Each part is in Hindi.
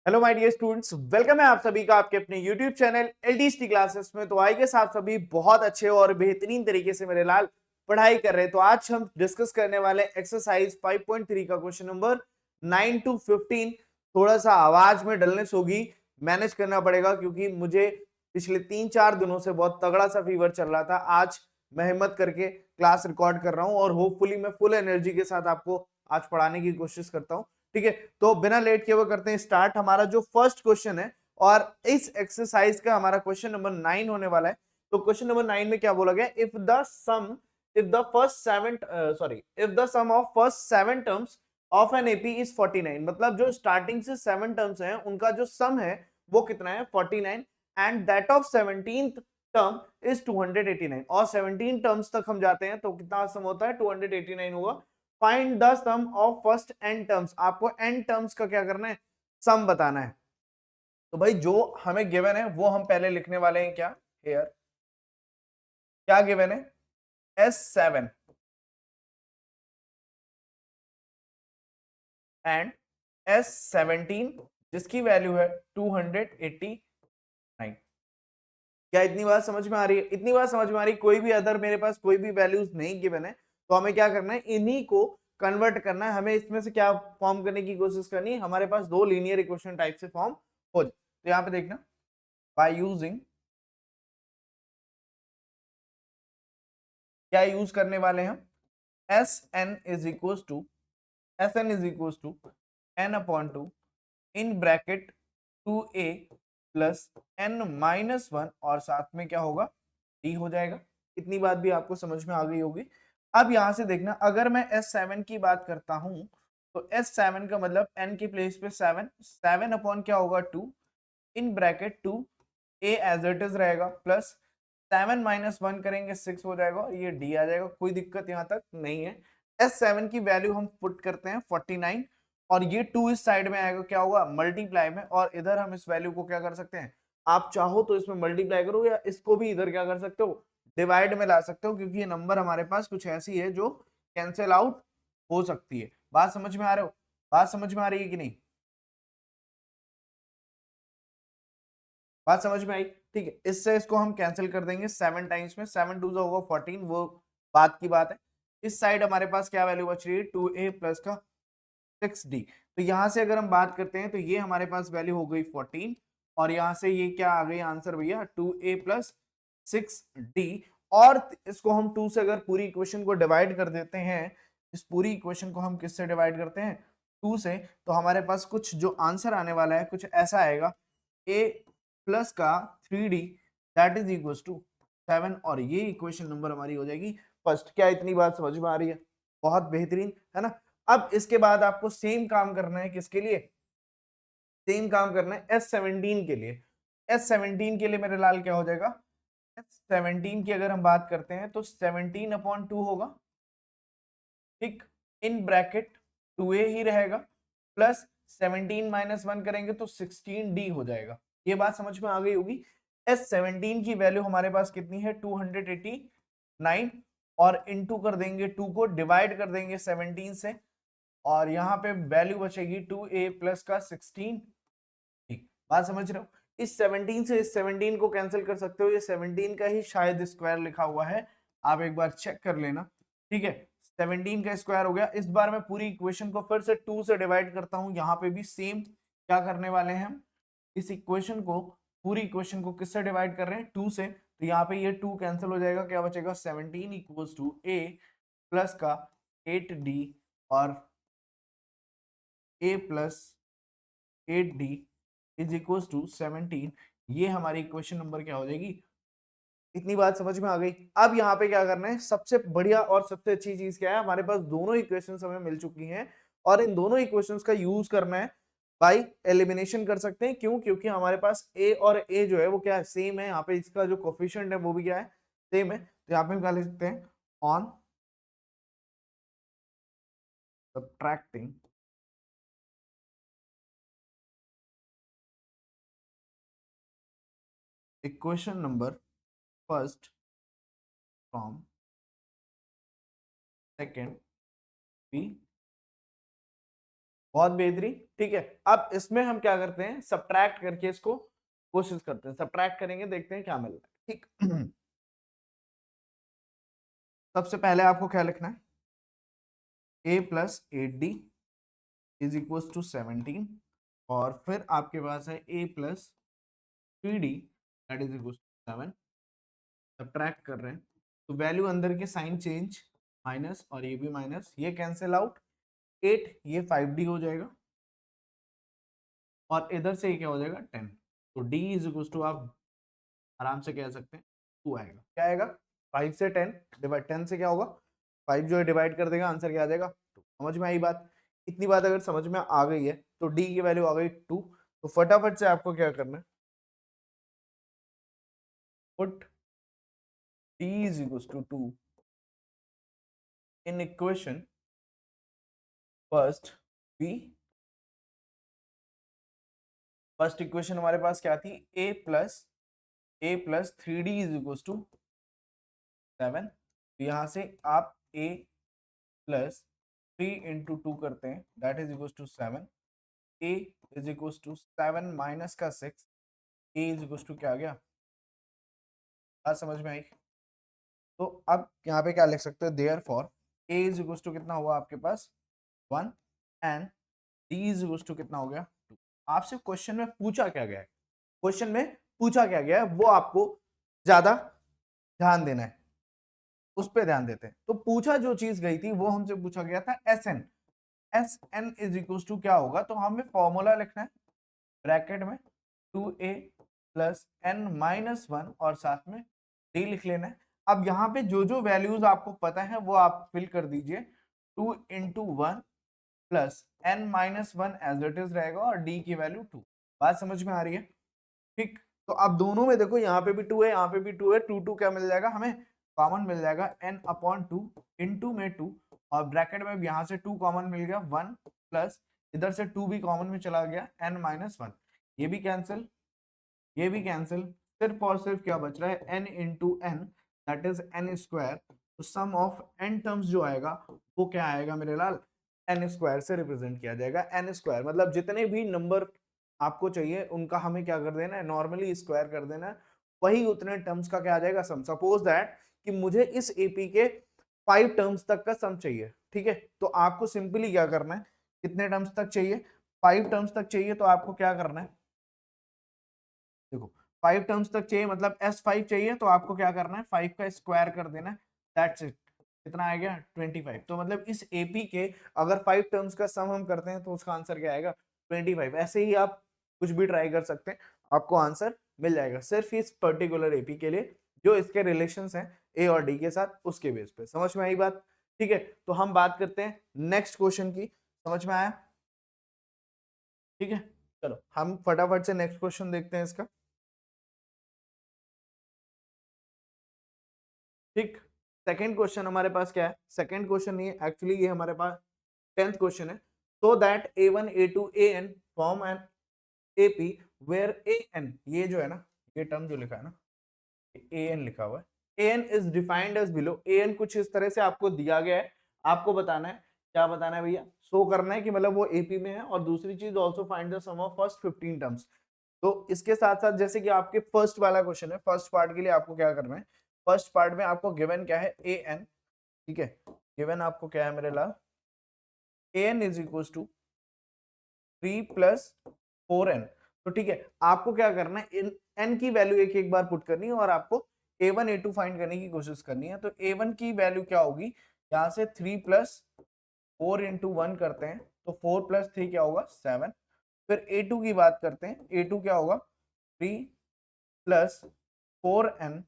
Hello my dear students, welcome है आप सभी का आपके अपने यूट्यूब चैनल एलडीएसटी क्लासेस में। तो आई गेस आप सभी बहुत अच्छे और बेहतरीन तरीके से मेरे लाल पढ़ाई कर रहे हैं। तो आज हम डिस्कस करने वाले एक्सरसाइज 5.3 का क्वेश्चन नंबर 9 to 15। थोड़ा सा आवाज में डलनेस होगी, मैनेज करना पड़ेगा क्योंकि मुझे पिछले 3-4 दिनों से बहुत तगड़ा सा फीवर चल रहा था। आज मैं हिम्मत करके क्लास रिकॉर्ड कर रहा हूँ और होपफुली मैं फुल एनर्जी के साथ आपको आज पढ़ाने की कोशिश करता हूँ। ठीक है, तो बिना लेट किए हुए करते हैं स्टार्ट। हमारा जो फर्स्ट क्वेश्चन है और इस एक्सरसाइज का हमारा क्वेश्चन नंबर 9 होने वाला है। तो क्वेश्चन नंबर 9 में क्या बोला गया, if the sum of first 7 terms of an AP is 49, मतलब जो स्टार्टिंग से 7 टर्म्स हैं उनका जो सम है वो कितना है 49, and that of 17th term is 289, और 17 टर्म्स तक हम जाते हैं तो कितना सम होता है 289 होगा। Find the sum of first n terms, आपको एन टर्म्स का क्या करना है, सम बताना है। तो भाई जो हमें गिवन है वो हम पहले लिखने वाले हैं। क्या हियर क्या गिवन है, S7 एंड S17 जिसकी वैल्यू है 289। क्या इतनी बात समझ में आ रही है? इतनी बात समझ में आ रही है? कोई भी अदर मेरे पास कोई भी वैल्यूज नहीं गिवन है तो हमें क्या करना है, इन्हीं को कन्वर्ट करना है। हमें इसमें से क्या फॉर्म करने की कोशिश करनी है, हमारे पास दो लीनियर इक्वेशन टाइप से फॉर्म हो जाए। तो यहाँ पे देखना, बाय यूजिंग, क्या यूज करने वाले हैं हम, S n is equal to n upon two in bracket 2a plus n minus 1, और साथ में क्या होगा, d हो जाएगा। इतनी बात भी आपको समझ में आ गई होगी। अब यहां से देखना, अगर मैं S7 की बात करता हूं तो S7 का मतलब n की प्लेस पे 7, 7 अपॉन क्या होगा 2 in bracket 2 a as it is रहेगा, प्लस 7 माइनस 1 करेंगे 6 हो जाएगा, ये d आ जाएगा। कोई दिक्कत यहाँ तक नहीं है। S7 की वैल्यू हम पुट करते हैं 49, और ये 2 इस साइड में आएगा, क्या होगा मल्टीप्लाई में, और इधर हम इस वैल्यू को क्या कर सकते हैं, आप चाहो तो इसमें मल्टीप्लाई करो या इसको भी इधर क्या कर सकते हो, डिवाइड में ला सकते हो, क्योंकि ये नंबर हमारे पास कुछ ऐसी है जो कैंसिल आउट हो सकती है। बात समझ में आ रहे हो? बात समझ में आ रही है कि नहीं? बात समझ में आई? ठीक है, इससे इसको हम कैंसिल कर देंगे 7 टाइम्स में, 7 टू होगा 14, वो बात की बात है। इस साइड हमारे पास क्या वैल्यू बच रही है, 2a प्लस का 6d। तो यहां से अगर हम बात करते हैं तो ये हमारे पास वैल्यू हो गई 14, और यहां से ये क्या आ गई आंसर भैया, 2a प्लस 6d। और इसको हम 2 से अगर पूरी इक्वेशन को डिवाइड कर देते हैं, इस पूरी इक्वेशन को हम किससे डिवाइड करते हैं, 2 से, तो हमारे पास कुछ जो आंसर आने वाला है कुछ ऐसा आएगा, a प्लस का 3d that is equal to 7, और ये इक्वेशन नंबर हमारी हो जाएगी फर्स्ट। क्या इतनी बात समझ में आ रही है? बहुत बेहतरीन है ना। अब इसके बाद आपको सेम काम करना है, किसके लिए, सेम काम करना है S17 के लिए। S17 के लिए मेरे लाल क्या हो जाएगा, S17 की अगर हम बात करते हैं तो 17 अपॉन 2 होगा, ठीक, इन ब्रैकेट 2a ही रहेगा, प्लस 17 माइनस 1 करेंगे तो 16d हो जाएगा। ये बात समझ में आ गई होगी। S17 की वैल्यू हमारे पास कितनी है 289, और इनटू कर देंगे 2 को डिवाइड कर देंगे 17 से, और यहाँ पे वैल्यू बचेगी 2a प्लस का 16। ठीक, बात समझ रहे हो? इस 17 से इस 17 को कैंसिल कर सकते हो, ये 17 का ही शायद स्क्वायर लिखा हुआ है, आप एक बार चेक कर लेना। ठीक है, 17 का स्क्वायर हो गया। इस बार मैं पूरी इक्वेशन को फिर से 2 से डिवाइड करता हूं, यहाँ पे भी सेम क्या करने वाले हैं हम, इस इक्वेशन को, पूरी इक्वेशन को किससे डिवाइड कर रहे हैं, 2 से, तो यहाँ पे ये 2 कैंसिल हो जाएगा, क्या बचेगा 17 इक्वल्स टू a प्लस का 8d, और a plus 8d is equal to 17। ये हमारी इक्वेशन नंबर क्या हो जाएगी। इतनी बात समझ में आ गई। अब यहाँ पे क्या करना है, सबसे बढ़िया और सबसे अच्छी चीज क्या है, हमारे पास दोनों इक्वेशंस हमें मिल चुकी हैं, और इन दोनों इक्वेशंस का यूज करना है, बाई एलिमिनेशन कर सकते हैं। क्यों? क्योंकि हमारे पास a और a जो है वो क्या है, सेम है। यहाँ पे इसका जो कोफिशिएंट है वो भी क्या है, सेम है। तो यहाँ पे हम क्या लिख सकते हैं, on subtracting equation number first from second, we बहुत बेहतरीन। ठीक है, अब इसमें हम क्या करते हैं, सब्ट्रैक्ट करके इसको कोशिश करते हैं, सब्ट्रैक्ट करेंगे, देखते हैं क्या मिल रहा है। ठीक सबसे पहले आपको क्या लिखना है, a plus 8d is equal to 17, और फिर आपके पास है a plus 3d that is equal to 7। Subtract कर रहे हैं तो वैल्यू अंदर के साइन चेंज, माइनस और ये भी माइनस, ये कैंसिल आउट, 8 ये 5d हो जाएगा, और इधर से ये क्या हो जाएगा 10। तो d इज इक्वल टू आप आराम से कह सकते हैं 2 आएगा। क्या आएगा, 5 से 10 डिवाइड, 10 से क्या होगा 5 जो है डिवाइड कर देगा, आंसर क्या आ जाएगा 2। समझ में आई बात, इतनी बात अगर समझ में आ गई है तो d की वैल्यू आ गई 2। तो फटाफट से आपको क्या करना है, put d is equal to 2 in equation first b। First equation हमारे पास क्या थी, a plus 3d is equal to 7। तो यहाँ से आप a प्लस 3 इंटू 2 करते हैं, that is equal to 7। a is equal to 7 minus का 6, a इज इक्वल टू क्या आ गया, बात समझ में आई। तो अब यहाँ पे क्या लिख सकते हैं, therefore a is equal to कितना हुआ आपके पास 1, and d is equal to कितना हो गया 2। आपसे क्वेश्चन में पूछा क्या गया है, क्वेश्चन में पूछा क्या गया है वो आपको ज्यादा ध्यान देना है, उस पर ध्यान देते हैं। तो पूछा जो चीज गई थी वो हमसे पूछा गया था S n is equal to क्या होगा, तो हमें फॉर्मूला लिखना है ब्रैकेट में 2a प्लस एन माइनस 1 और साथ में d लिख लेना है। अब यहाँ पे जो जो वैल्यूज आपको पता है वो आप फिल कर दीजिए, 2 into 1 plus n minus 1 as it is रहेगा और d की वैल्यू 2। बात समझ में आ रही है, ठीक। तो अब दोनों में देखो, यहाँ पे भी 2 है, यहाँ पे भी 2 है, 2 2 क्या मिल जाएगा हमें, कॉमन मिल जाएगा n अपॉन 2 इंटू में 2, और ब्रैकेट में यहाँ से 2 कॉमन मिल गया 1 प्लस इधर से 2 भी कॉमन में चला गया n माइनस 1, ये भी कैंसिल, ये भी कैंसिल, सिर्फ और सिर्फ क्या बच रहा है n into n that is n square. तो सम ऑफ n टर्म्स जो आएगा वो क्या आएगा मेरे लाल, n स्क्वायर से रिप्रेजेंट किया जाएगा। n स्क्वायर मतलब जितने भी नंबर आपको चाहिए उनका हमें क्या कर देना है, नॉर्मली स्क्वायर कर देना है, वही उतने टर्म्स का क्या आ जाएगा सम। सपोज दैट कि मुझे इस एपी के 5 टर्म्स तक का सम चाहिए, ठीक है, तो आपको सिंपली क्या करना है, कितने टर्म्स तक चाहिए, 5 टर्म्स तक चाहिए, तो आपको क्या करना है, देखो 5 टर्म्स तक चाहिए मतलब S5 चाहिए, तो आपको क्या करना है 5 का स्क्वायर कर देना है, दैट्स इट। कितना आ गया 25। तो मतलब इस एपी के अगर 5 टर्म्स का सम हम करते हैं तो उसका आंसर क्या आएगा 25। ऐसे ही आप कुछ भी ट्राई कर सकते हैं, आपको आंसर मिल जाएगा सिर्फ इस पर्टिकुलर एपी के लिए जो इसके रिलेशंस हैं ए और डी के साथ, उसके बेस पे। समझ में आई बात, ठीक है। तो हम बात करते हैं नेक्स्ट क्वेश्चन की, समझ में आया, ठीक है। चलो हम फटाफट से नेक्स्ट क्वेश्चन देखते हैं इसका, ठीक। सेकंड क्वेश्चन हमारे पास क्या है, सेकंड क्वेश्चन ये एक्चुअली ये हमारे पास 10th क्वेश्चन है। So that a1 a2 an form an AP where an, ये जो है ना, ये टर्म जो लिखा है ना, an लिखा हुआ है, an is defined as below. an कुछ इस तरह से आपको दिया गया है, आपको बताना है, क्या बताना है भैया, शो करना है कि मतलब वो एपी में है, और दूसरी चीज also find the sum of first 15 terms. तो इसके साथ साथ जैसे कि आपके फर्स्ट वाला क्वेश्चन है, फर्स्ट पार्ट के लिए आपको क्या करना है, फर्स्ट पार्ट में आपको गिवन क्या है ए एन, ठीक है, गिवन आपको क्या है मेरे लाल, a n is equal to 3 plus 4n। तो ठीक है, आपको क्या करना है, इन n की वैल्यू एक एक बार पुट करनी है और आपको a1 a2 फाइंड करने की कोशिश करनी है। तो a1 की वैल्यू क्या होगी, यहाँ से 3 प्लस 4 इंटू 1 करते हैं तो 4 प्लस 3 क्या होगा 7। फिर a2 की बात करते हैं, a2 क्या होगा 3 प्लस 4n,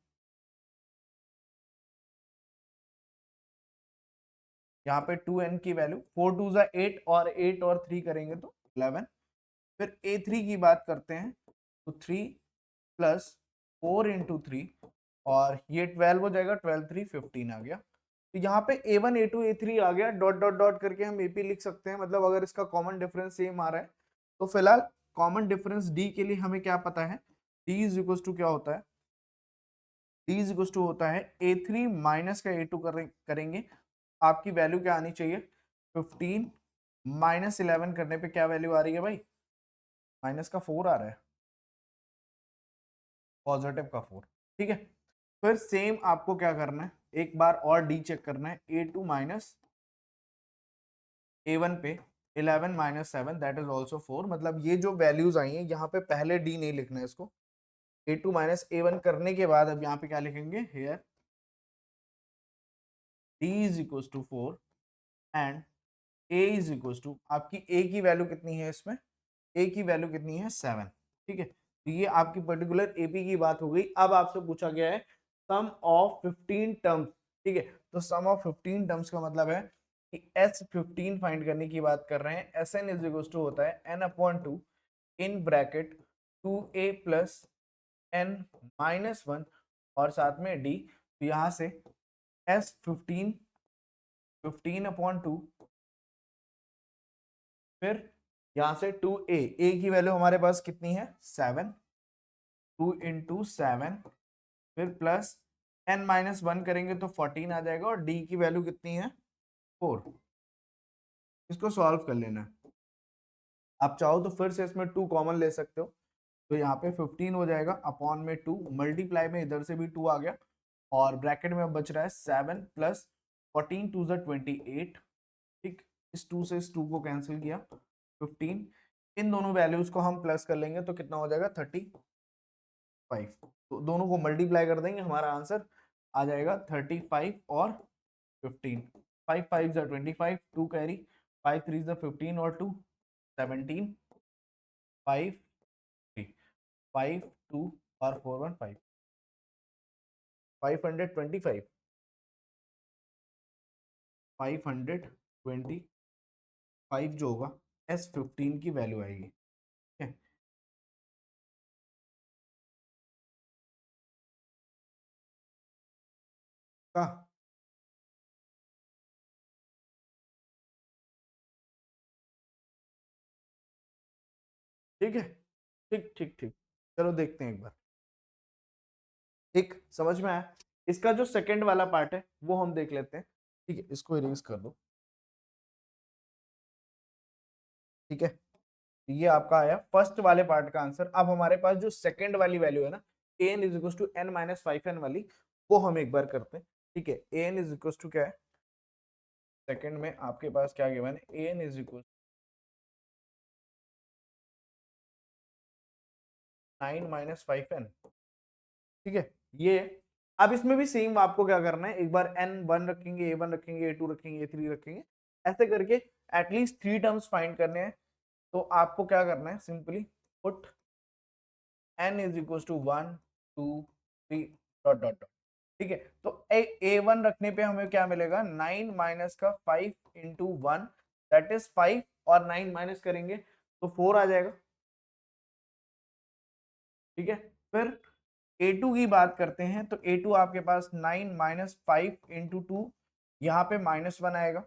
यहाँ पे 2n की वैल्यू 4 2 जा 8 और 8 और 3 करेंगे तो 11। फिर a3 की बात करते हैं तो 3 प्लस 4 इंटू 3 और ये 12 हो जाएगा, 12 3 15 आ गया। तो यहाँ पे a1 a2 a3 आ गया, डॉट डॉट डॉट करके हम ap लिख सकते हैं, मतलब अगर इसका कॉमन डिफरेंस सेम आ रहा है तो फिलहाल कॉमन डिफरेंस d के लिए हमें क्या पता है, d इज इक्वल टू क्या होता है, d इज इक्वल टू होता है a3 माइनस का a2 करेंगे, आपकी वैल्यू क्या आनी चाहिए 15 -11 करने पे क्या वैल्यू आ रही है भाई? माइनस का 4 आ रहा है, पॉजिटिव का 4। ठीक है, फिर सेम आपको क्या करना है, एक बार और डी चेक करना है। A2 माइनस A1 पे 11 माइनस 7 दैट इज ऑल्सो 4। मतलब ये जो वैल्यूज आई हैं यहाँ पे पहले डी नहीं लिखना है इसको। A2 माइनस A1 करने के बाद अब यहाँ पे क्या लिखेंगे, here D is equal to 4 and A is equal to, आपकी A की वैल्यू कितनी है इसमें, A की वैल्यू कितनी है 7। ठीक है, तो ये आपकी पर्टिकुलर AP की बात हो गई। अब आपसे पूछा गया है सम ऑफ 15 टर्म्स। ठीक है, तो सम ऑफ 15 टर्म्स का मतलब है कि S15 फाइंड करने की बात कर रहे हैं। Sn इज इक्वल टू होता है n/2 in bracket 2a plus n minus 1 और साथ में d। तो यहाँ से S15 15/2, फिर यहाँ से 2a, a की वैल्यू हमारे पास कितनी है 7, 2 इंटू 7, फिर प्लस n माइनस 1 करेंगे तो 14 आ जाएगा और d की वैल्यू कितनी है 4। इसको सॉल्व कर लेना है। आप चाहो तो फिर से इसमें 2 कॉमन ले सकते हो, तो यहाँ पे 15 हो जाएगा अपॉन में 2, मल्टीप्लाई में इधर से भी 2 आ गया और ब्रैकेट में अब बच रहा है 7 प्लस 14 टू ज़ 28। ठीक, इस 2 से इस 2 को कैंसिल किया, 15। इन दोनों वैल्यूज को हम प्लस कर लेंगे तो कितना हो जाएगा 35। तो दोनों को मल्टीप्लाई कर देंगे, हमारा आंसर आ जाएगा 35 और 15। 5 5 ज़ 25, 2 कैरी, 5 3 ज़ 15 और 2 17, 5 3, 5 2 और 4 1 5, 525, 525 जो होगा S15 की वैल्यू आएगी। ठीक है, का ठीक है, ठीक ठीक ठीक, चलो देखते हैं एक बार। ठीक, समझ में आया। इसका जो सेकंड वाला पार्ट है वो हम देख लेते हैं। ठीक है, इसको इरेज कर दो। ठीक है, ये आपका आया फर्स्ट वाले पार्ट का आंसर। अब हमारे पास जो सेकंड वाली वैल्यू है ना, an is equal to n minus 5n वाली, वो हम एक बार करते हैं। ठीक है, an इज इक्वल टू क्या है, सेकंड में आपके पास क्या गिवन है, an is equal 9 minus 5n। ठीक है, ये अब इसमें भी सेम आपको क्या करना है, एक बार n1 रखेंगे, a1 रखेंगे, a2 रखेंगे, a3 रखेंगे, ऐसे करके एटलीस्ट 3 टर्म्स फाइंड करने हैं। तो आपको क्या करना है, simply put n is equal to 1 2 3 dot dot dot. ठीक है, तो a1 रखने पे हमें क्या मिलेगा, 9 माइनस का 5 इंटू 1 दैट इज 5, और 9 माइनस करेंगे तो 4 आ जाएगा। ठीक है, फिर A2 की बात करते हैं तो A2 आपके पास 9 माइनस 5 इंटू 2, यहाँ पे -1 आएगा।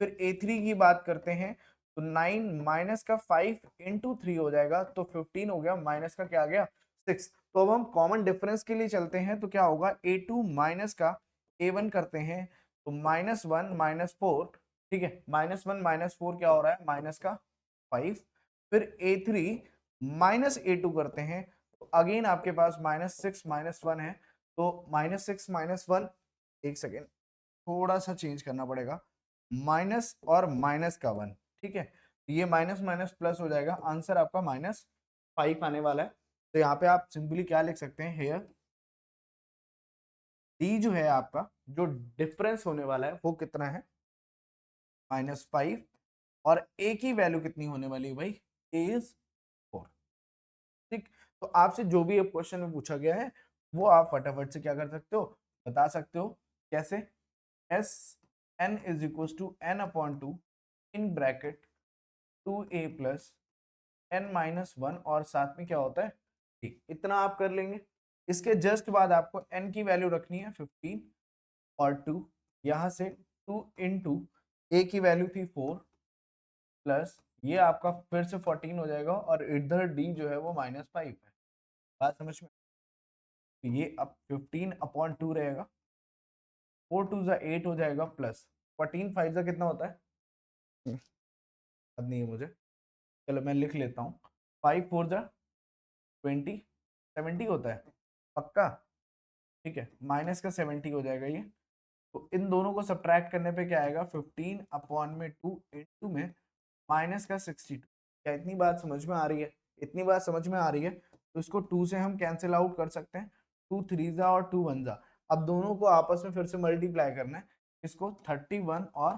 फिर A3 की बात करते हैं तो 9 माइनस का 5 इंटू 3 हो जाएगा, तो 15 हो गया, माइनस का क्या आ गया 6। तो अब हम कॉमन डिफरेंस के लिए चलते हैं, तो क्या होगा A2 माइनस का A1 करते हैं तो -1 -4। ठीक है, -1 -4 क्या हो रहा है, माइनस का 5। फिर A3 माइनस A2 करते हैं तो अगेन आपके पास -6 -1 है, तो -6 -1, एक सेकेंड थोड़ा सा चेंज करना पड़ेगा, माइनस और माइनस का 1। ठीक है, ये माइनस माइनस प्लस हो जाएगा, आंसर आपका -5 आने वाला है। तो यहाँ पे आप सिंपली क्या लिख सकते हैं, हेयर डी जो है आपका, जो डिफरेंस होने वाला है वो कितना है -5, और ए की वैल्यू कितनी होने वाली है भाई, ए इज 4। ठीक, तो आपसे जो भी अब क्वेश्चन में पूछा गया है वो आप फटाफट से क्या कर सकते हो, बता सकते हो। कैसे, S n is equal to n/2 in bracket 2a plus n minus 1 और साथ में क्या होता है, ठीक, इतना आप कर लेंगे। इसके जस्ट बाद आपको n की वैल्यू रखनी है 15 और 2, यहाँ से 2 इंटू a की वैल्यू थी 4 प्लस ये आपका फिर से 14 हो जाएगा, और इधर d जो है वो -5 है। बात समझ में, तो ये अब 15/2 रहेगा, 4 2 8 हो जाएगा, प्लस 14 5 कितना होता है याद नहीं है मुझे, चलो मैं लिख लेता हूँ। 5 4 जा 20, 70 होता है पक्का, ठीक है, माइनस का 70 हो जाएगा ये। तो इन दोनों को सब्ट्रैक्ट करने पे क्या आएगा, 15 अपॉन में 2 इंटू में माइनस का 62। क्या इतनी बात समझ में आ रही है? इतनी बात समझ में आ रही है तो इसको 2 से हम कैंसिल आउट कर सकते हैं। 2 3 जा और 2 1 जा। अब दोनों को आपस में फिर से मल्टीप्लाई करना है, इसको 31 और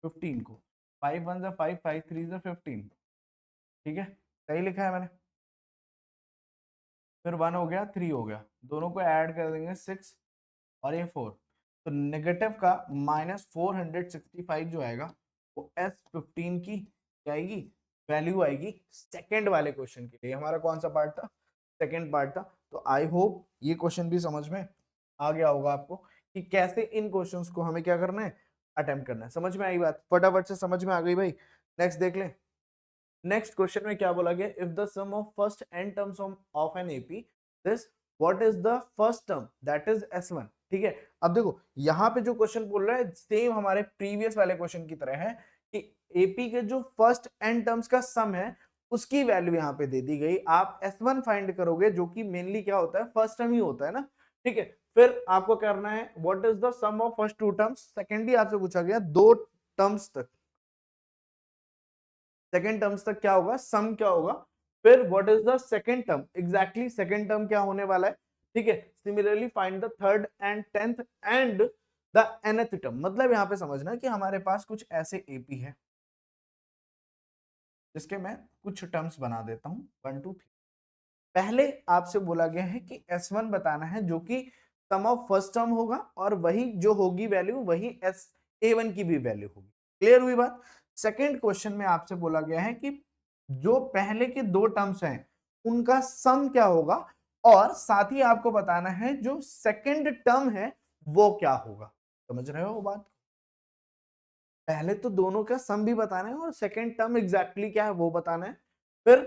15 को, 5 1 जा 5, 5 3 जा 15, ठीक है, सही लिखा है मैंने। फिर 1 हो गया 3 हो गया, दोनों को ऐड कर देंगे 6 और ये 4, तो नेगेटिव का -465 जो आएगा वो S15 की क्या आएगी, वैल्यू आएगी सेकंड वाले क्वेश्चन के लिए। हमारा कौन सा पार्ट था, सेकंड पार्ट था। तो आई होप ये क्वेश्चन भी समझ में आ गया होगा आपको कि कैसे इन क्वेश्चंस को हमें क्या करना है, अटेम्प्ट करना है। समझ में आई बात, फटाफट से समझ में आ गई भाई। नेक्स्ट देख लें। नेक्स्ट क्वेश्चन में क्या बोला गया, if the sum of first n terms of an AP this what is the first term that is S1, ठीक है। अब देखो यहाँ पे जो क्वेश्चन बोल रहा है सेम हमारे प्रीवियस वाले क्वेश्चन की तरह है कि एपी के जो फर्स्ट n टर्म्स का सम है उसकी वैल्यू यहाँ पे दे दी गई। आप S1 फाइंड करोगे जो कि मेनली क्या होता है, फर्स्ट टर्म ही होता है ना, ठीक है। फिर आपको करना है what is the sum of first two terms, secondly आपसे पूछा गया दो टर्म्स तक, सेकेंड टर्म्स तक क्या होगा, सम क्या होगा। फिर what is the second term, exactly second term क्या होने वाला है, ठीक है। Similarly find the third and tenth and the nth term. मतलब यहाँ पे समझना कि हमारे पास कुछ ऐसे एपी है जिसके मैं कुछ टर्म्स बना देता हूँ 1 2 3। पहले आपसे बोला गया है कि S1 बताना है जो कि सम ऑफ फर्स्ट टर्म होगा और वही जो होगी वैल्यू वही A1 की भी वैल्यू होगी। क्लियर हुई बात। सेकंड क्वेश्चन में आपसे बोला गया है कि जो पहले के दो टर्म्स हैं उनका सम क्या होगा और साथ ही आपको बताना है जो सेकंड टर्म है वो क्या होगा। समझ रहे हो बात, पहले तो दोनों का सम भी बताना है और सेकंड टर्म एग्जैक्टली क्या है वो बताना है। फिर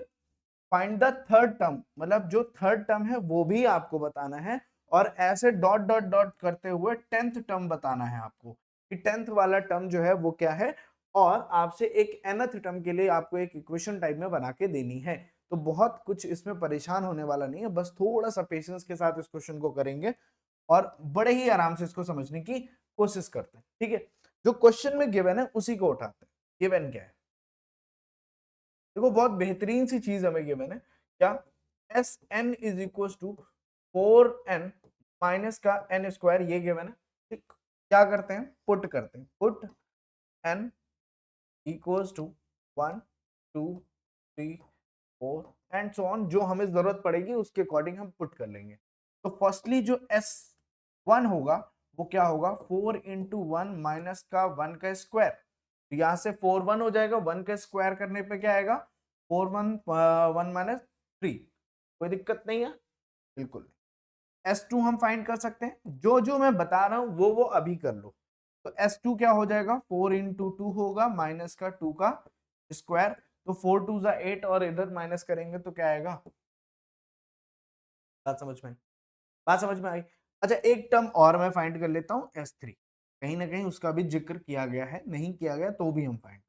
फाइंड द थर्ड टर्म, मतलब जो थर्ड टर्म है वो भी आपको बताना है और ऐसे डॉट डॉट डॉट करते हुए टेंथ टर्म बताना है आपको कि टेंथ वाला टर्म जो है वो क्या है। और आपसे एक nth टर्म के लिए आपको एक इक्वेशन टाइप में बना के देनी है। तो बहुत कुछ इसमें परेशान होने वाला नहीं है, बस थोड़ा सा पेशेंस के साथ इस क्वेश्चन को करेंगे और बड़े ही आराम से इसको समझने की कोशिश करते हैं, ठीक है। जो क्वेश्चन में गिवन है उसी को उठाते हैं। गिवन क्या है, देखो बहुत बेहतरीन सी चीज हमें गिवन है क्या, S n is equal to 4n minus का n स्क्वायर, ये गिवन है, ठीक। क्या करते हैं, पुट करते हैं, put n equals to 1 2 3 4 and so on, जो हमें जरूरत पड़ेगी उसके अकॉर्डिंग हम पुट कर लेंगे। तो फर्स्टली जो S1 होगा वो क्या होगा, 4 इंटू 1 माइनस का 1 का स्क्वायर। यहां से 4 1 हो जाएगा, 1 का स्क्वायर करने पे क्या आएगा, 4 1 1 माइनस 3। कोई दिक्कत नहीं है, बिल्कुल। S2 हम फाइंड कर सकते हैं, जो जो मैं बता रहा हूं वो अभी कर लो। तो S2 क्या हो जाएगा, 4 इंटू 2 होगा माइनस का 2 का स्क्वायर, तो 4 2 जा 8 और इधर माइनस करेंगे तो क्या आएगा। बात समझ में आई, बात समझ में आई। अच्छा एक टर्म और मैं फाइंड कर लेता हूं S3, कहीं ना कहीं उसका भी जिक्र किया गया है, नहीं किया गया तो भी हम फाइंड।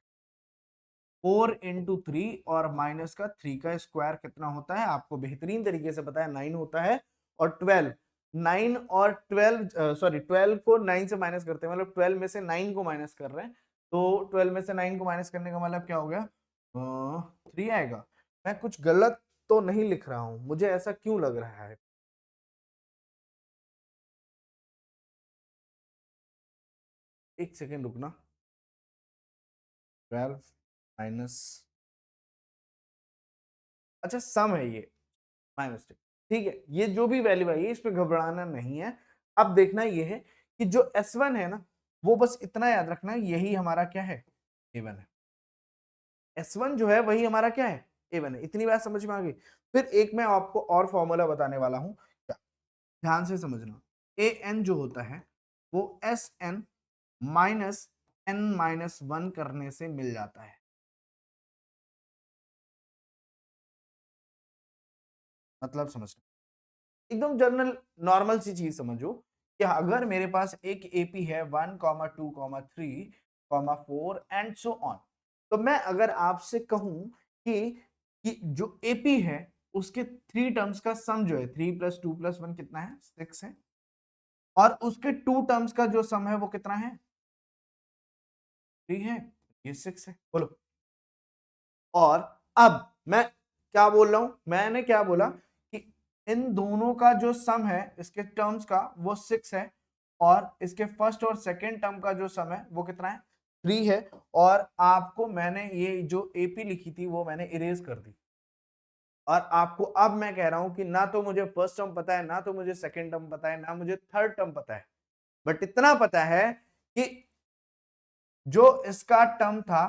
4 इंटू 3 और माइनस का 3 का स्क्वायर कितना होता है, आपको बेहतरीन तरीके से पता है 9 होता है। और 12, 9 और 12 सॉरी 12 को 9 से माइनस करते हैं, मतलब 12 में से 9 को माइनस कर रहे हैं। तो 12 में से 9 को माइनस करने का मतलब क्या हो गया, 3 आएगा। मैं कुछ गलत तो नहीं लिख रहा हूं, मुझे ऐसा क्यों लग रहा है, एक सेकेंड रुकना। 12 माइनस, अच्छा सम है ये, माइनस, ठीक है। ये जो भी वैल्यू आई है इस पे घबराना नहीं है। अब देखना ये है कि जो S1 है ना वो बस इतना याद रखना है यही हमारा क्या है, A1 है। S1 जो है वही हमारा क्या है, A1 है। इतनी बात समझ में आ गई। फिर एक मैं आपको और फॉर्मूला बताने वाला हूं, ध्यान से समझना। AN जो होता है वो SN माइनस N-1 करने से मिल जाता है। मतलब समझना, एकदम जनरल नॉर्मल सी चीज समझो कि अगर मेरे पास एक एपी है 1 2 3 4 एंड सो ऑन, तो मैं अगर आपसे कहूं कि जो एपी है उसके 3 टर्म्स का सम जो है 3 + 2 + 1 कितना है 6 है, और उसके 2 टर्म्स का जो सम है वो कितना है 3 है, ये 6 है। बोलो। और अब मैं क्या बोल रहा हूं, मैंने क्या बोला कि इन दोनों का जो सम है इसके टर्म्स का वो 6 है, और इसके फर्स्ट और सेकंड टर्म का जो सम है वो कितना है 3 है। और आपको मैंने ये जो एपी लिखी थी वो मैंने इरेज कर दी, और आपको अब मैं कह रहा हूं कि ना तो मुझे फर्स्ट टर्म पता है, ना तो मुझे सेकंड टर्म पता है, ना मुझे थर्ड टर्म पता है, बट इतना पता है कि जो इसका टर्म था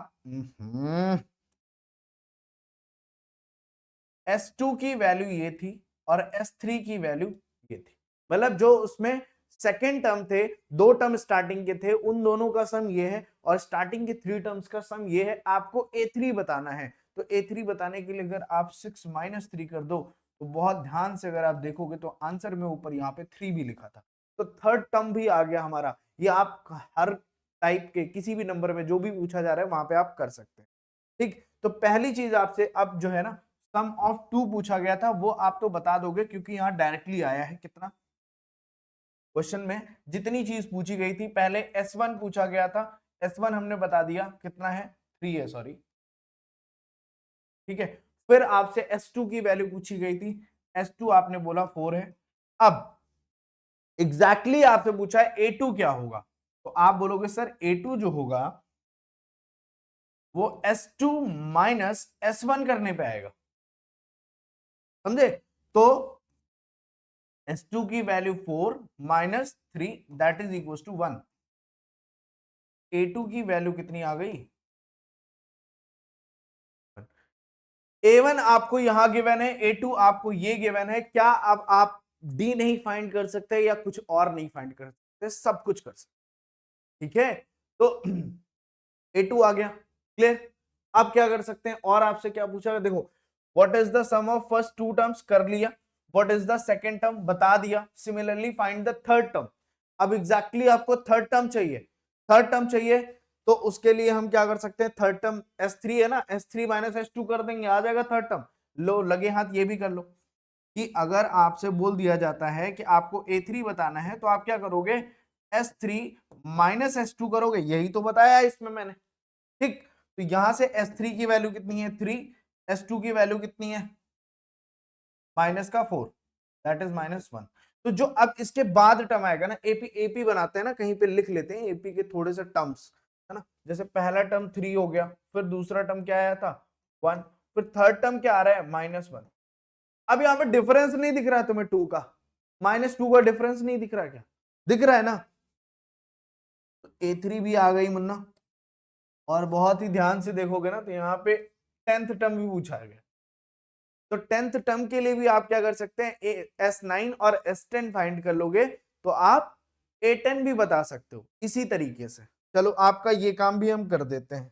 S2 की वैल्यू ये थी और S3 की वैल्यू ये थी। मतलब जो उसमें सेकेंड टर्म थे, 2 टर्म स्टार्टिंग के थे, उन दोनों का सम ये है, और स्टार्टिंग के 3 टर्म्स का सम ये है। आपको A3 बताना है, तो A3 बताने के लिए अगर आप 6 - 3 कर दो, तो बहुत ध्यान से अगर आप देखोगे तो आंसर में ऊपर यहाँ पे 3 भी लिखा था, तो थर्ड टर्म भी आ गया हमारा। ये आप हर टाइप के किसी भी नंबर में जो भी पूछा जा रहा है वहां पे आप कर सकते हैं। ठीक, तो पहली चीज आपसे अब जो है ना सम ऑफ 2 पूछा गया था, वो आप तो बता दोगे क्योंकि यहां डायरेक्टली आया है। कितना क्वेश्चन में जितनी चीज पूछी गई थी, पहले S1 पूछा गया था, S1 हमने बता दिया कितना है 3 है, सॉरी, ठीक है। फिर आपसे S2 की वैल्यू पूछी गई थी, S2 आपने बोला 4 है। अब एग्जैक्टली आपसे पूछा है A2 क्या होगा, तो आप बोलोगे सर A2 जो होगा वो S2 - S1 करने पे आएगा, समझे। तो S2 की value 4 - 3 that is equal to 1। A2 की वैल्यू कितनी आ गई, A1 आपको यहां गिवन है, A2 आपको ये गिवन है। क्या अब आप D नहीं फाइंड कर सकते या कुछ और नहीं फाइंड कर सकते, सब कुछ कर सकते, ठीक है। तो A2 आ गया, क्लियर। अब क्या कर सकते हैं, और आपसे क्या पूछा है, देखो what is the sum of first 2 terms कर लिया, what is the second term बता दिया, similarly find the third term. अब एग्जैक्टली आपको थर्ड टर्म चाहिए, थर्ड टर्म चाहिए, तो उसके लिए हम क्या कर सकते हैं, थर्ड टर्म S3 है ना, S3 - S2 कर देंगे, आ जाएगा थर्ड टर्म। लो लगे हाथ ये भी कर लो, कि अगर आपसे बोल दिया जाता है कि आपको A3 बताना है, तो आप क्या करोगे, S3 - S2 करोगे, यही तो बताया है इसमें मैंने, ठीक। तो यहां से S3 की वैल्यू कितनी है 3, S2 की वैल्यू कितनी है माइनस का 4, दैट इज -1। तो जो अब इसके बाद टर्म आएगा ना, एपी एपी बनाते हैं ना, कहीं पे लिख लेते हैं एपी के थोड़े से टर्म्स, है ना। जैसे पहला टर्म 3 हो गया, फिर दूसरा टर्म क्या आया था 1, फिर थर्ड टर्म क्या आ रहा है -1। अब यहाँ पे डिफरेंस नहीं दिख रहा है तुम्हें 2 का, -2 का डिफरेंस नहीं दिख रहा, क्या दिख रहा है ना। तो A3 भी आ गई मुन्ना, और बहुत ही ध्यान से देखोगे ना तो यहाँ पे 10th टर्म भी पूछा गया। तो 10th टर्म के लिए भी आप क्या कर सकते हैं, S9 और S10 फाइंड कर लोगे, तो आप A10 भी बता सकते हो इसी तरीके से। चलो आपका ये काम भी हम कर देते हैं,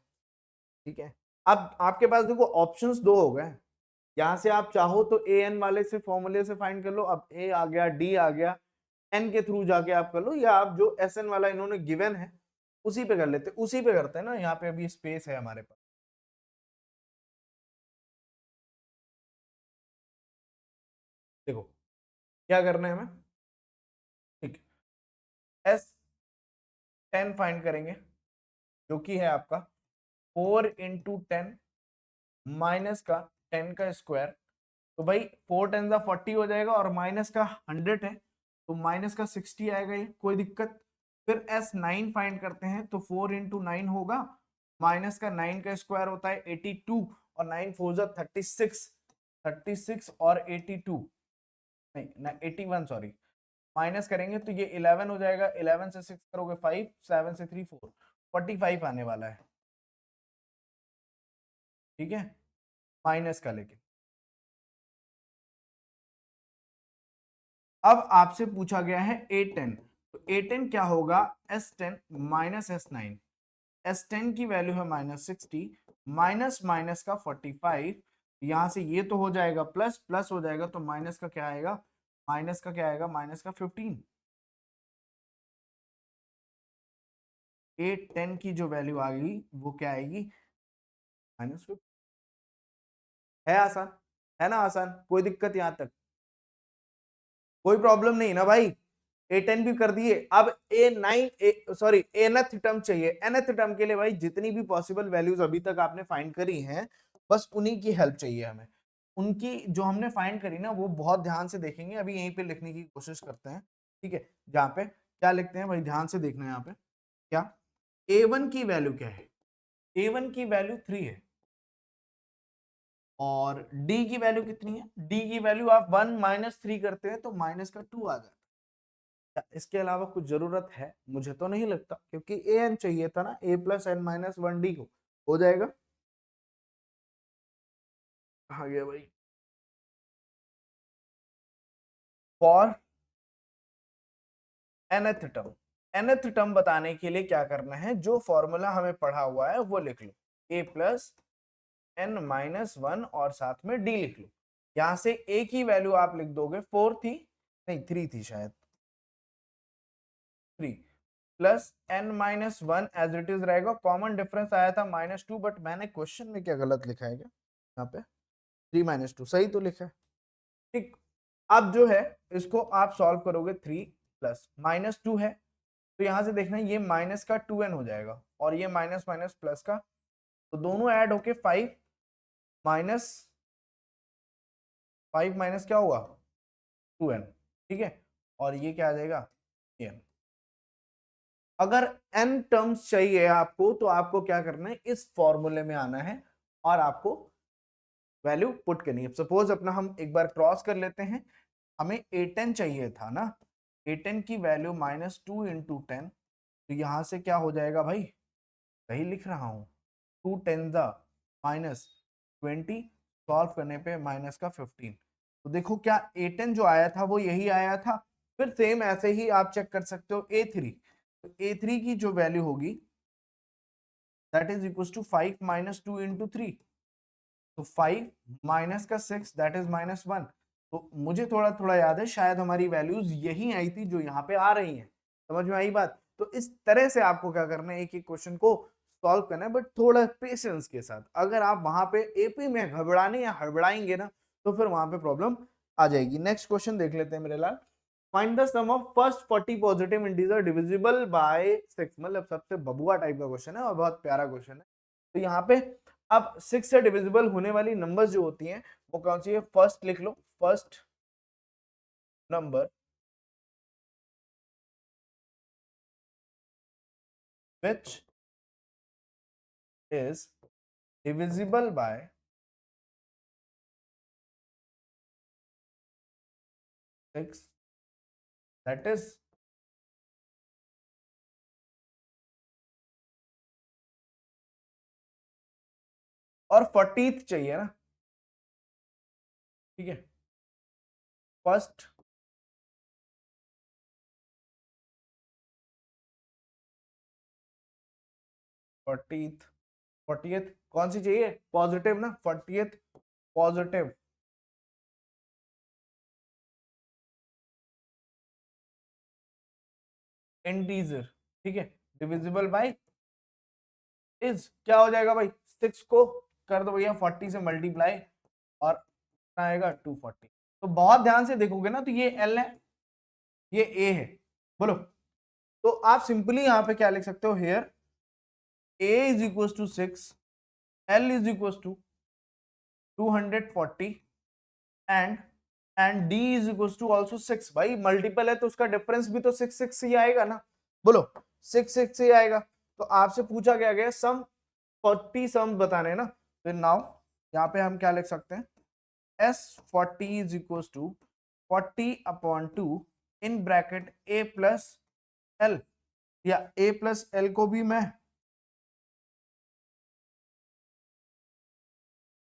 ठीक है। अब आपके पास देखो ऑप्शंस 2 हो गए, यहां से आप चाहो तो AN वाले से फॉर्मूले से फाइंड कर लो, अब A आ गया, D आ गया, N के थ्रू जाके आप कर लो, या आप जो SN वाला इन्होंने गिवन है उसी पे कर लेते, उसी पे करते हैं ना, यहाँ पे अभी स्पेस है हमारे पास। देखो क्या करना है हमें, ठीक, S10 फाइंड करेंगे, जो कि है आपका 4 × 10 माइनस का 10 का स्क्वायर। तो भाई 4 10 का 40 हो जाएगा, और माइनस का 100 है, तो माइनस का 60 आएगा, ये कोई दिक्कत। फिर S9 फाइंड करते हैं, तो 4 × 9 होगा, माइनस का 9 का स्क्वायर होता है 82, और 9 4 जा 36, 36 और 82, नहीं ना 81 सॉरी, माइनस करेंगे तो ये 11 हो जाएगा, 11 से 6 करोगे 5, 7 से 3 4, 45 आने वाला है, ठीक है, माइनस का। लेकिन अब आपसे पूछा गया है A10, तो A10 क्या होगा, S10 - S9, S10 की वैल्यू है -60, माइनस माइनस का 45, यहां से ये तो हो जाएगा प्लस, प्लस हो जाएगा तो माइनस का क्या आएगा, माइनस का क्या आएगा, माइनस का 15। A10 की जो वैल्यू आ गई वो क्या आएगी -50 है आसान, है ना आसान, कोई दिक्कत यहाँ तक, कोई प्रॉब्लम नहीं ना भाई। A10 भी कर दिए, अब A9 सॉरी nth टर्म चाहिए। nth टर्म के लिए भाई जितनी भी पॉसिबल वैल्यूज अभी तक आपने फाइंड करी हैं, बस उन्हीं की हेल्प चाहिए हमें। उनकी जो हमने फाइंड करी ना वो बहुत ध्यान से देखेंगे, अभी यहीं पे लिखने की कोशिश करते हैं, ठीक है। जहाँ पे क्या लिखते हैं भाई, ध्यान से देखना है यहाँ पे, क्या A1 की वैल्यू क्या है, A1 की वैल्यू 3 है, और D की वैल्यू कितनी है, D की वैल्यू आप 1 माइनस 3 करते हैं तो माइनस का 2 आ जाता है। इसके अलावा कुछ जरूरत है, मुझे तो नहीं लगता, क्योंकि an चाहिए था ना, a plus n minus 1 d को, हो जाएगा। आ गया भाई। For nth term, nth term बताने के लिए क्या करना है, जो फॉर्मूला हमें पढ़ा हुआ है वो लिख लो, a प्लस एन माइनस 1 और साथ में d लिख लो। यहां से a की वैल्यू आप लिख दोगे 4 थी, नहीं 3 थी शायद, 3 plus n minus 1 as it is रहेगा, कॉमन डिफरेंस आया था -2, बट मैंने क्वेश्चन में क्या गलत लिखा है क्या, यहाँ पे 3 माइनस 2 सही तो लिखा है, ठीक। अब जो है इसको आप सॉल्व करोगे, 3 प्लस -2 है, तो यहां से देखना ये माइनस का 2n हो जाएगा, और ये माइनस माइनस प्लस का, तो दोनों ऐड होके 5 माइनस 5 माइनस क्या होगा 2n, ठीक है, और ये क्या आ जाएगा n। अगर n टर्म्स चाहिए आपको तो आपको क्या करना है, इस फॉर्मूले में आना है और आपको वैल्यू पुट करनी है। सपोज अपना हम एक बार क्रॉस कर लेते हैं, हमें A10 चाहिए था ना, A10 की वैल्यू -2 इंटू 10, तो यहां से क्या हो जाएगा भाई, सही लिख रहा हूं, 2 10 -20, सॉल्व करने पे माइनस का 15, तो देखो क्या A10 जो आया था वो यही आया था। फिर सेम ऐसे ही आप चेक कर सकते हो A3, तो A3 की जो वैल्यू होगी that is equal to 5 -2 into 3, तो 5 माइनस का 6 दैट इज -1, तो मुझे थोड़ा थोड़ा याद है शायद हमारी वैल्यूज यही आई थी जो यहाँ पे आ रही हैं, समझ में आई बात। तो इस तरह से आपको क्या करना है, एक एक क्वेश्चन को सॉल्व करना है, बट थोड़ा पेशेंस के साथ। अगर आप वहां पे एपी में घबराने या हड़बड़ाएंगे ना, तो फिर वहां पे प्रॉब्लम आ जाएगी। नेक्स्ट क्वेश्चन देख लेते हैं मेरे लाल। Find the sum of first 40 positive integer divisible by 6, मतलब सबसे बबुआ टाइप का क्वेश्चन है और बहुत प्यारा क्वेश्चन है। तो यहाँ पे अब 6 से डिविजिबल होने वाली नंबर्स जो होती हैं वो कौन सी है, फर्स्ट लिख लो, first number which is divisible by 6, that is और 40th चाहिए ना, ठीक है, फर्स्ट 40th, 40th कौन सी चाहिए, पॉजिटिव ना, 40th पॉजिटिव इंटीजर, ठीक है, डिविजिबल बाय इज क्या हो जाएगा भाई, 6 को कर दो भैया 40 से मल्टीप्लाई और आएगा 240। तो बहुत ध्यान से देखोगे ना, तो ये L है, ये A है, बोलो। तो आप सिंपली यहां पे क्या लिख सकते हो, here A is equal to 6, L is equal to 240 and D is equal to also 6। भाई मल्टीपल है तो उसका डिफरेंस भी तो 6 6 ही आएगा ना, बोलो 6 6 ही आएगा। तो आपसे पूछा गया सम 40 सम बताने हैं ना, फिर नाउ यहाँ पे हम क्या लिख सकते हैं, S40 is equal to 40/2 in bracket A plus L, या A प्लस L को भी मैं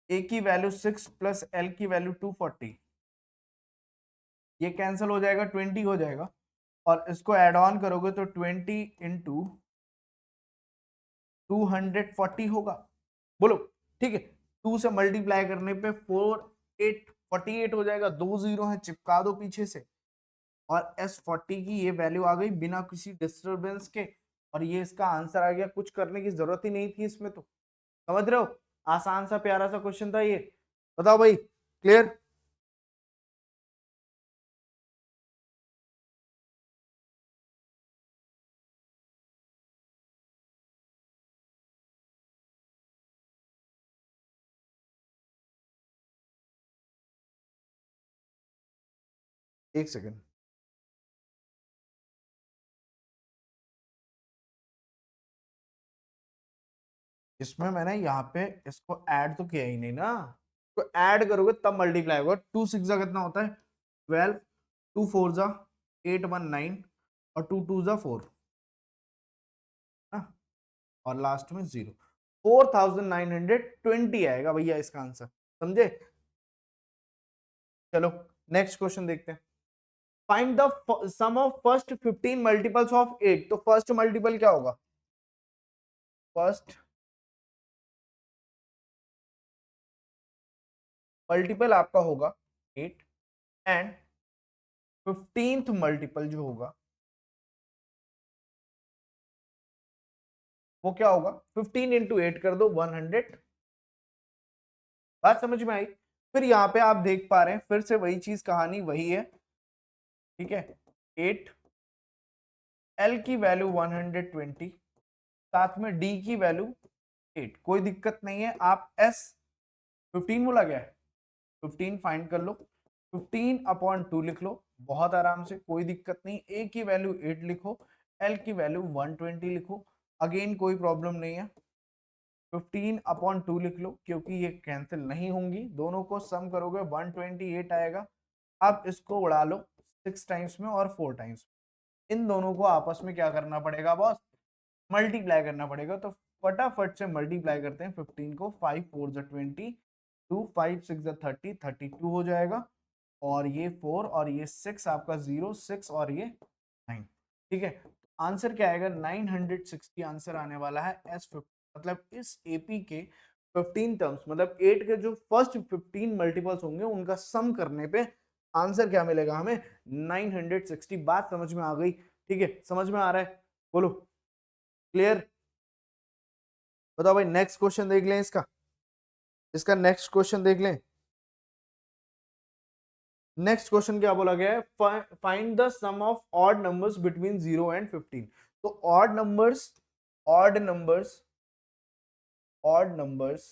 A की वैल्यू 6 प्लस L की वैल्यू 240, ये कैंसिल हो जाएगा, 20 हो जाएगा, और इसको एड ऑन करोगे तो 20 इंटू 240 होगा, बोलो, ठीक है। 2 से मल्टीप्लाई करने पे 48 हो जाएगा, 2 जीरो है चिपका दो पीछे से, और S40 की ये वैल्यू आ गई बिना किसी डिस्टरबेंस के, और ये इसका आंसर आ गया, कुछ करने की जरूरत ही नहीं थी इसमें, तो समझ रहे हो। आसान सा प्यारा सा क्वेश्चन था ये। बताओ भाई, क्लियर? एक सेकंड, इसमें मैंने यहाँ पे इसको ऐड तो किया ही नहीं ना, तो ऐड करोगे तब मल्टीप्लाई होगा। 2 6 जा कितना होता है 12, 2 4 जा 8 1 9 और 2 2 जा 4 ना, और लास्ट में 0। 4920 आएगा भैया इसका आंसर, समझे? चलो नेक्स्ट क्वेश्चन देखते हैं। Find the sum of first 15 multiples of 8। तो फर्स्ट मल्टीपल क्या होगा? फर्स्ट मल्टीपल आपका होगा 8, एंड 15th मल्टीपल जो होगा वो क्या होगा? 15 इंटू 8 कर दो 100। बात समझ में आई? फिर यहाँ पे आप देख पा रहे हैं फिर से वही चीज, कहानी वही है, ठीक है। 8, एल की वैल्यू 120, साथ में डी की वैल्यू 8। कोई दिक्कत नहीं है, आप एस 15 बोला गया है 15 फाइंड कर लो, 15/2 लिख लो बहुत आराम से, कोई दिक्कत नहीं। ए की वैल्यू 8 लिखो, एल की वैल्यू 120 लिखो, अगेन कोई प्रॉब्लम नहीं है। 15/2 लिख लो क्योंकि ये कैंसिल नहीं होंगी, दोनों को सम करोगे 128 आएगा। अब इसको उड़ा लो 6 टाइम्स में और 4 टाइम्स में, इन दोनों को आपस में क्या करना पड़ेगा बॉस? मल्टीप्लाई करना पड़ेगा। तो फटाफट से मल्टीप्लाई करते हैं 15 को, 5 4 जा 20, 2 5 6 जा 30, 32 हो जाएगा, और ये 4 और ये 6 आपका 0 6 और ये 9, ठीक है। आंसर क्या आएगा? 960 आंसर आने वाला है एस 50। मतलब इस एपी के 15 टर्म्स, मतलब 8 के जो फर्स्ट 15 मल्टीपल्स होंगे उनका सम करने पे आंसर क्या मिलेगा हमें? 960। बात समझ में आ गई? ठीक है, समझ में आ रहा है? बोलो क्लियर? बताओ भाई, नेक्स्ट क्वेश्चन देख लें इसका, इसका नेक्स्ट क्वेश्चन देख लें। नेक्स्ट क्वेश्चन क्या बोला गया है? Find the sum of odd numbers between 0 and 15। तो odd numbers, odd numbers, odd numbers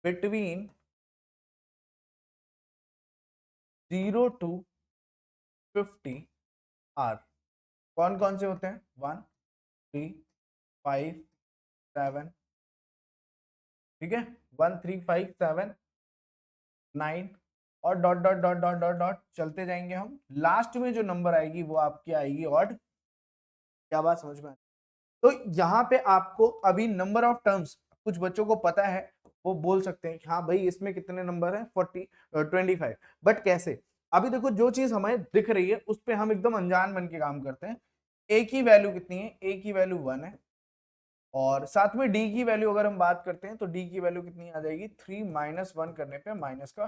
between 0 to 50 are कौन कौन से होते हैं? 1 3 5 7, ठीक है, 1 3 5 7 9, और dot dot dot dot dot dot चलते जाएंगे हम। लास्ट में जो नंबर आएगी वो आपकी आएगी ऑड। क्या बात समझ में? तो यहाँ पे आपको अभी नंबर ऑफ टर्म्स, कुछ बच्चों को पता है वो बोल सकते हैं कि हाँ भाई इसमें कितने नंबर हैं 25, बट कैसे? अभी देखो जो चीज हमें दिख रही है उस पे हम एकदम अनजान बन के काम करते हैं। ए की वैल्यू कितनी है? ए की वैल्यू 1 है, और साथ में डी की वैल्यू अगर हम बात करते हैं तो डी की वैल्यू कितनी आ जाएगी? 3 -1 करने पे माइनस का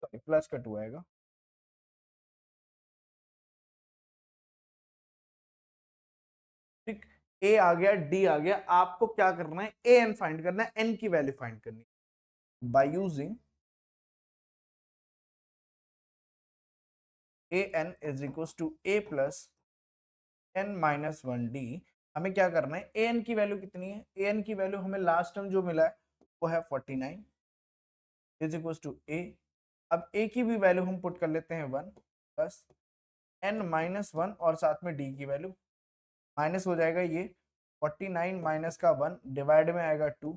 प्लस का 2 आएगा। ठीक, ए आ गया, डी आ गया, आपको क्या करना है? ए एन फाइंड करना है, एन की वैल्यू फाइंड करनी है by using a n is equal to a plus n minus 1 d. हमें क्या करना है? ए एन की वैल्यू कितनी है? ए एन की वैल्यू हमें लास्ट टर्म जो मिला है वो है 49 इज इक्वल टू ए। अब ए की भी वैल्यू हम पुट कर लेते हैं 1 प्लस एन माइनस 1, और साथ में डी की वैल्यू माइनस हो जाएगा ये 49 माइनस का 1 डिवाइड में आएगा 2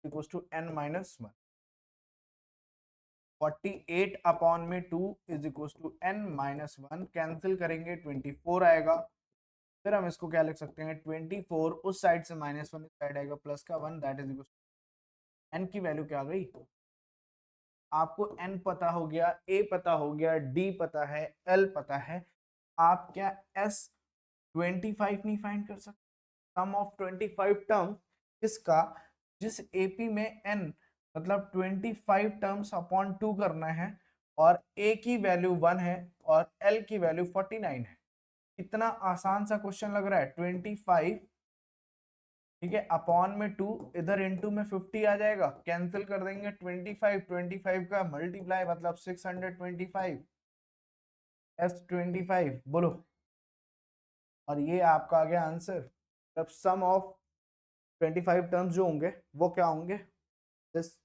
इक्वल टू एन माइनस 1। 48 में 2 is equal to n minus 1, cancel करेंगे 24 आएगा। फिर हम इसको क्या लिख सकते हैं? 24 उस साइड से -1 इस साइड आएगा प्लस का 1, दैट इज इक्वल एन की वैल्यू क्या आ गई? आपको एन पता हो गया, ए पता हो गया, डी पता है, एल पता है, आप क्या एस 25 नहीं फाइंड कर सकते? सम ऑफ 25 टर्म इसका, जिस एपी में एन मतलब 25 टर्म्स अपॉन 2 करना है, और ए की वैल्यू 1 है और एल की वैल्यू 49 है। कितना आसान सा क्वेश्चन लग रहा है? 25 ठीक है, अपॉन में 2, इधर इनटू में 50 आ जाएगा, कैंसिल कर देंगे 25, 25 का मल्टीप्लाई मतलब 625 S25 बोलो, और ये आपका आ गया आंसर। तब सम ऑफ 25 टर्म्स जो होंगे वो क्या होंगे दिस।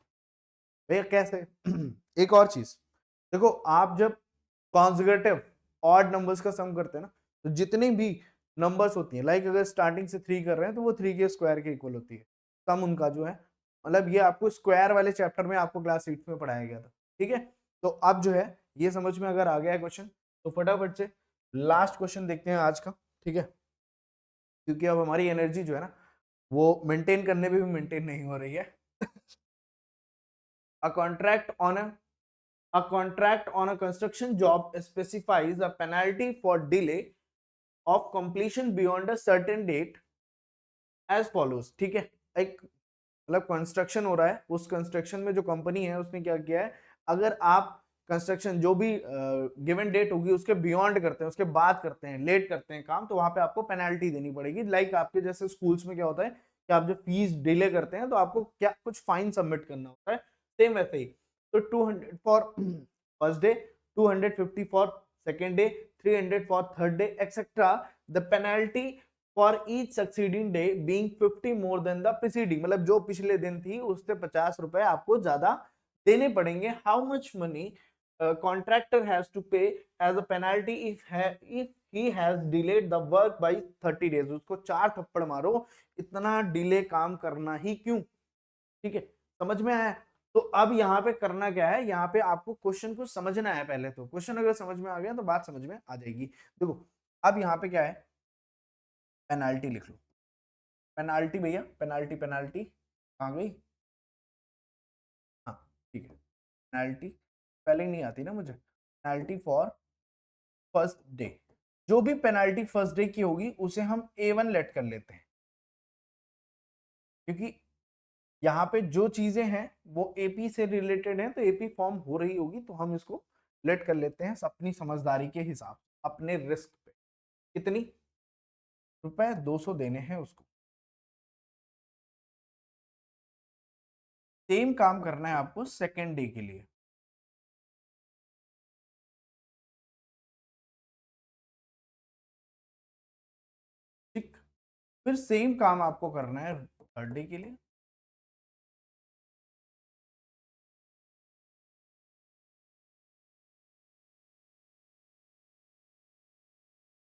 भैया कैसे एक और चीज देखो, आप जब कॉन्जिगेटिव ऑड नंबर्स का सम करते हैं ना, तो जितनी भी नंबर्स होती हैं, लाइक अगर स्टार्टिंग से 3 कर रहे हैं तो वो 3 के स्क्वायर के इक्वल होती है सम उनका जो है, मतलब ये आपको स्क्वायर वाले चैप्टर में आपको क्लास 8 में पढ़ाया गया था। ठीक है, तो अब जो है ये समझ में अगर आ गया है क्वेश्चन, तो फटाफट से लास्ट क्वेश्चन देखते हैं आज का। ठीक है, क्योंकि अब हमारी एनर्जी जो है ना वो मेंटेन करने पे भी मेंटेन नहीं हो रही है। A contract on A contract on a construction job specifies a penalty for delay of completion beyond a certain date as follows। ठीक है, एक मतलब कंस्ट्रक्शन हो रहा है, उस कंस्ट्रक्शन में जो कंपनी है उसने क्या किया है, अगर आप कंस्ट्रक्शन जो भी गिवन डेट होगी उसके बियॉन्ड करते हैं, उसके बाद करते हैं, लेट करते हैं काम, तो वहां पे आपको पेनल्टी देनी पड़ेगी। लाइक आपके जैसे स्कूल्स में क्या होता है कि आप जब फीस डिले करते हैं तो आपको क्या कुछ फाइन सबमिट करना होता है, सेम वैसे ही। तो 200 for first day, 250 for second day, 300 for third day etcetera, the penalty for each succeeding day being 50 more than the preceding, मतलब जो पिछले दिन थी उससे 50 रुपए आपको ज्यादा देने पड़ेंगे। How much money contractor has to pay as a penalty if he has delayed the work by 30 days. उसको 4 थप्पड़ मारो, इतना डिले काम करना ही क्यों। ठीक है, समझ में आया। तो अब यहाँ पे करना क्या है, यहाँ पे आपको क्वेश्चन को समझना है। पहले तो क्वेश्चन अगर समझ में आ गया तो बात समझ में आ जाएगी। देखो अब यहाँ पे क्या है, पेनाल्टी लिख लो। पेनाल्टी भैया, पेनाल्टी पेनाल्टी आ गई, हाँ ठीक है। पेनाल्टी स्पेलिंग नहीं आती ना मुझे, पेनाल्टी फॉर फर्स्ट डे, जो भी पेनाल्टी फर्स्ट डे की होगी उसे हम A1 लेट कर लेते हैं, क्योंकि यहाँ पे जो चीजें हैं वो एपी से रिलेटेड हैं, तो एपी फॉर्म हो रही होगी, तो हम इसको लेट कर लेते हैं अपनी समझदारी के हिसाब, अपने रिस्क पे। कितनी रुपए 200 देने हैं उसको। सेम काम करना है आपको सेकेंड डे के लिए। ठीक, फिर सेम काम आपको करना है थर्ड डे के लिए।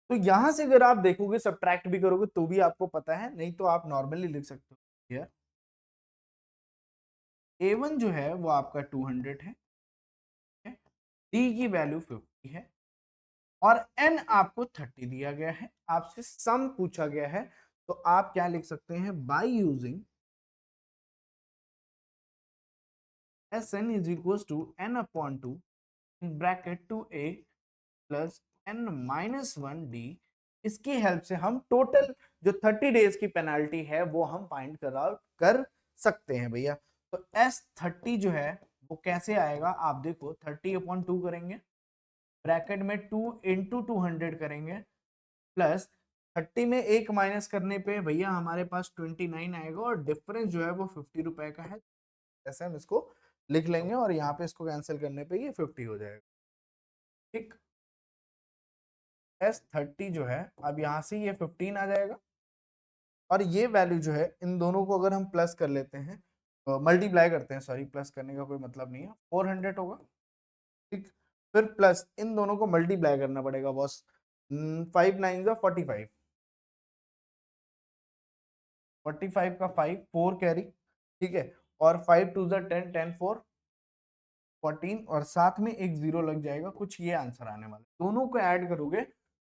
तो यहां से अगर आप देखोगे, सब्ट्रैक्ट भी करोगे तो भी आपको पता है, नहीं तो आप नॉर्मली लिख सकते हो। यार A1 जो है वो आपका 200 है, डी की वैल्यू 50 है, और n आपको 30 दिया गया है, आपसे सम पूछा गया है। तो आप क्या लिख सकते हैं, by using Sn is equal to n upon 2 in bracket 2a plus n minus 1d। इसकी हेल्प से हम टोटल जो 30 डेज की पेनाल्टी है वो हम फाइंड कर सकते हैं भैया। तो S30 जो है वो कैसे आएगा, आप देखो 30 अपॉन 2 करेंगे, ब्रैकेट में 2 इंटू 200 करेंगे, प्लस 30 में एक माइनस करने पे भैया हमारे पास 29 आएगा, और डिफरेंस जो है वो 50 रुपए का है। ऐसे हम इसको लिख लेंगे, और यहाँ पे इसको कैंसिल करने पे ये 50 हो जाएगा। ठीक, S30 जो है अब यहाँ से ये 15 आ जाएगा, और ये वैल्यू जो है इन दोनों को अगर हम प्लस कर लेते हैं, मल्टीप्लाई करते हैं, सॉरी प्लस करने का कोई मतलब नहीं है, 400 होगा। ठीक, फिर प्लस इन दोनों को मल्टीप्लाई करना पड़ेगा बॉस, 5 9 जा 45, 45 का 5 4 कैरी, ठीक है, और 5 2 जा 10, 10 4 14, और साथ में एक जीरो लग जाएगा, कुछ ये आंसर आने वाला है। दोनों को ऐड करोगे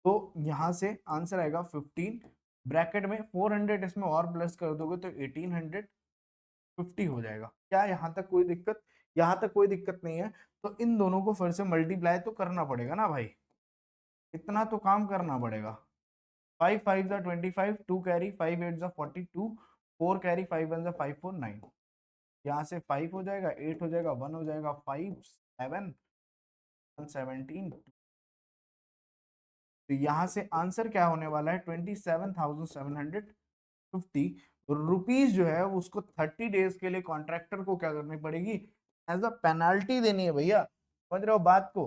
तो यहाँ से आंसर आएगा 15, ब्रैकेट में 400 इसमें और प्लस कर दोगे तो 1850 हो जाएगा। क्या यहाँ तक कोई दिक्कत, यहाँ तक कोई दिक्कत नहीं है। तो इन दोनों को फिर से मल्टीप्लाई तो करना पड़ेगा ना भाई, इतना तो काम करना पड़ेगा। 5 5 जा 25, 2 कैरी, 5 8 जा 42, 4 कैरी, 5 1 जा 5 4 9, यहाँ से 5 हो जाएगा, 8 हो जाएगा, 1 हो जाएगा, 5 7 117। तो यहाँ से आंसर क्या होने वाला है, 27,750, रुपीज जो है उसको 30 डेज के लिए कॉन्ट्रैक्टर को क्या करनी पड़ेगी, एज अ पेनाल्टी देनी है भैया। समझ रहे हो बात को,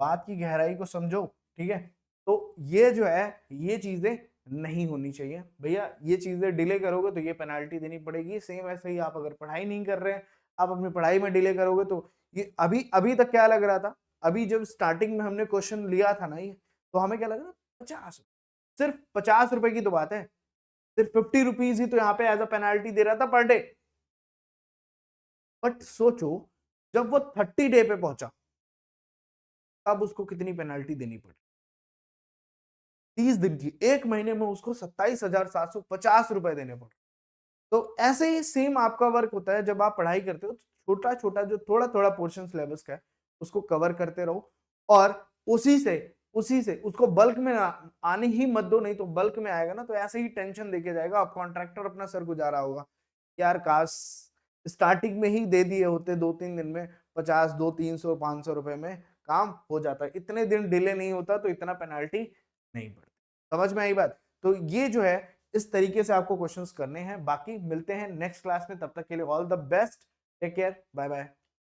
बात की गहराई को समझो, ठीक है। तो ये जो है ये चीजें नहीं होनी चाहिए भैया, ये चीजें डिले करोगे तो ये पेनाल्टी देनी पड़ेगी। सेम ऐसे ही आप अगर पढ़ाई नहीं कर रहे हैं, आप अपनी पढ़ाई में डिले करोगे तो ये अभी अभी तक क्या लग रहा था, अभी जब स्टार्टिंग में हमने क्वेश्चन लिया था ना ये, तो हमें क्या लग रहा था 50, सिर्फ 50 रुपए की तो बात है, सिर्फ 50 रुपीज ही तो यहाँ पे एज अ पेनाल्टी दे रहा था पर डे। बट सोचो जब वो 30 डे पे पहुंचा तब उसको कितनी पेनाल्टी देनी पड़ी, 30 दिन की, एक महीने में उसको 27,750 रुपए देने पड़े। तो ऐसे ही सेम आपका वर्क होता है जब आप पढ़ाई करते हो, तो छोटा छोटा जो थोड़ा थोड़ा पोर्शन सिलेबस का है उसको कवर करते रहो, और उसी से उसको बल्क में आने ही मत दो, नहीं तो बल्क में आएगा ना तो ऐसे ही टेंशन देके जाएगा, अब कॉन्ट्रैक्टर अपना सर गुजारा होगा यार, काश स्टार्टिंग में ही दे दिए होते 2-3 दिन में 50, 200, 300, 500 रुपए में काम हो जाता, इतने दिन डिले नहीं होता तो इतना पेनाल्टी नहीं पड़ती। समझ में आई बात? तो ये जो है इस तरीके से आपको क्वेश्चंस करने हैं। बाकी मिलते हैं नेक्स्ट क्लास में, तब तक के लिए all the best, take care, bye bye.